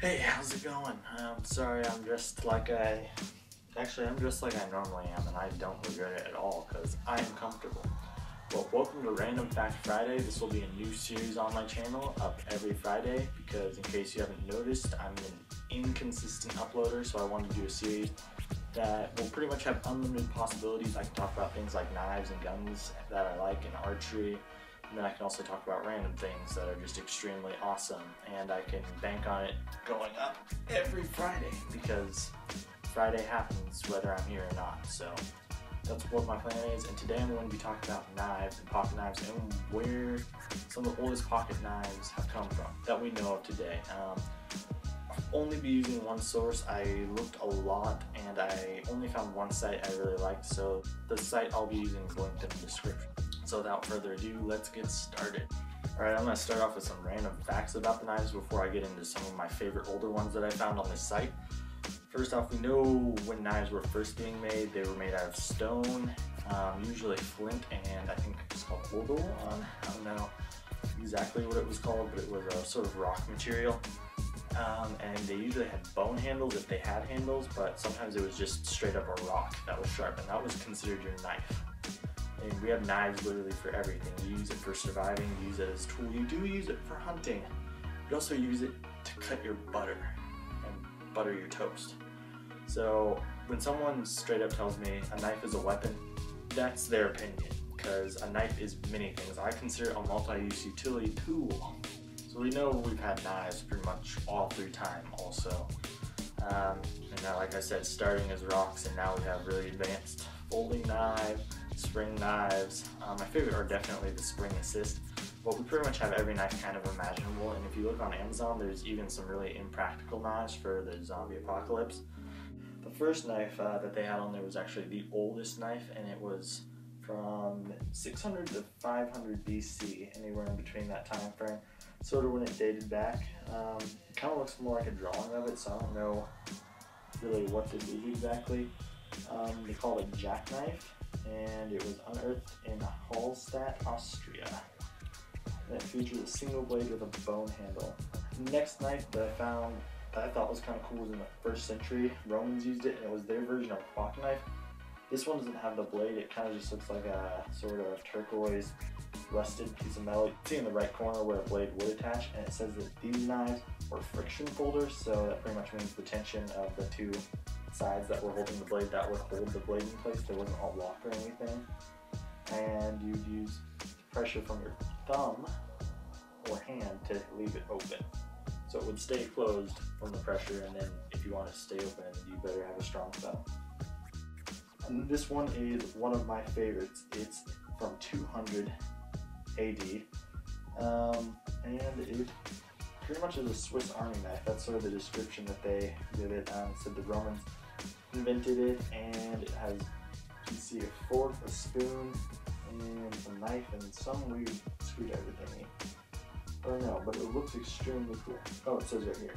Hey, how's it going? Sorry, I'm dressed like I'm dressed like I normally am, and I don't regret it at all because I am comfortable. Well, welcome to Random Fact Friday. This will be a new series on my channel, up every Friday, because in case you haven't noticed, I'm an inconsistent uploader, so I wanted to do a series that will pretty much have unlimited possibilities. I can talk about things like knives and guns that I like, and archery, and then I can also talk about random things that are just extremely awesome, and I can bank on it going up every Friday because Friday happens whether I'm here or not. So that's what my plan is, and today I'm going to be talking about knives and pocket knives and where some of the oldest pocket knives have come from that we know of today. I'll only be using one source. I looked a lot and I only found one site I really liked, so the site I'll be using is linked in the description. So without further ado, let's get started. Alright, I'm going to start off with some random facts about the knives before I get into some of my favorite older ones that I found on this site. First off, we know when knives were first being made, they were made out of stone, usually flint, and I think it's called odal. I don't know exactly what it was called, but it was a sort of rock material. And they usually had bone handles if they had handles, but sometimes it was just straight up a rock that was sharp, and that was considered your knife. And we have knives literally for everything. You use it for surviving, you use it as a tool, you do use it for hunting. You also use it to cut your butter and butter your toast. So when someone straight up tells me a knife is a weapon, that's their opinion, because a knife is many things. I consider it a multi-use utility tool. So we know we've had knives pretty much all through time also. And now, like I said, starting as rocks, and now we have really advanced folding knives, spring knives. My favorite are definitely the spring assist, but we pretty much have every knife kind of imaginable, and if you look on Amazon, there's even some really impractical knives for the zombie apocalypse. The first knife that they had on there was actually the oldest knife, and it was from 600 to 500 BC, anywhere in between that time frame. Sort of when it dated back. It kind of looks more like a drawing of it, so I don't know really what this is exactly. They call it jackknife, and it was unearthed in Hallstatt, Austria. And it features a single blade with a bone handle. The next knife that I found that I thought was kind of cool was in the 1st century. Romans used it, and it was their version of a pocket knife. This one doesn't have the blade, it kind of just looks like a sort of turquoise rusted piece of metal. You can see in the right corner where a blade would attach, and it says that these knives were friction folders, so that pretty much means the tension of the two sides that were holding the blade, that would hold the blade in place. There wasn't a lock or anything. And you'd use pressure from your thumb or hand to leave it open. So it would stay closed from the pressure, and then if you want it to stay open, you better have a strong thumb. And this one is one of my favorites. It's from 200 AD, and it pretty much is a Swiss Army knife. That's sort of the description that they give it. It said the Romans invented it, and it has, you can see, a fork, a spoon, and a knife, and some weird screwdriver thingy. I don't know, but it looks extremely cool. Oh, it says right here.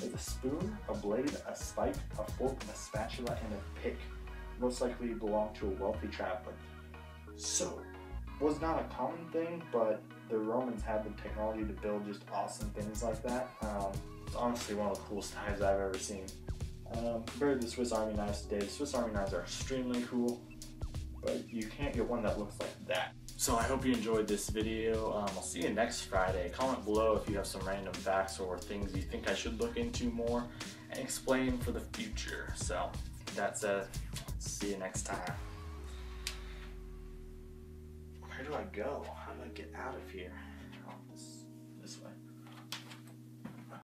There's a spoon, a blade, a spike, a fork, a spatula, and a pick. Most likely belonged to a wealthy traveler. So, was not a common thing, but the Romans had the technology to build just awesome things like that. It's honestly one of the coolest knives I've ever seen. Compared to the Swiss Army knives today, the Swiss Army knives are extremely cool, but you can't get one that looks like that. So I hope you enjoyed this video. I'll see you next Friday. Comment below if you have some random facts or things you think I should look into more and explain for the future. So that's see you next time. Where do I go? How do I get out of here?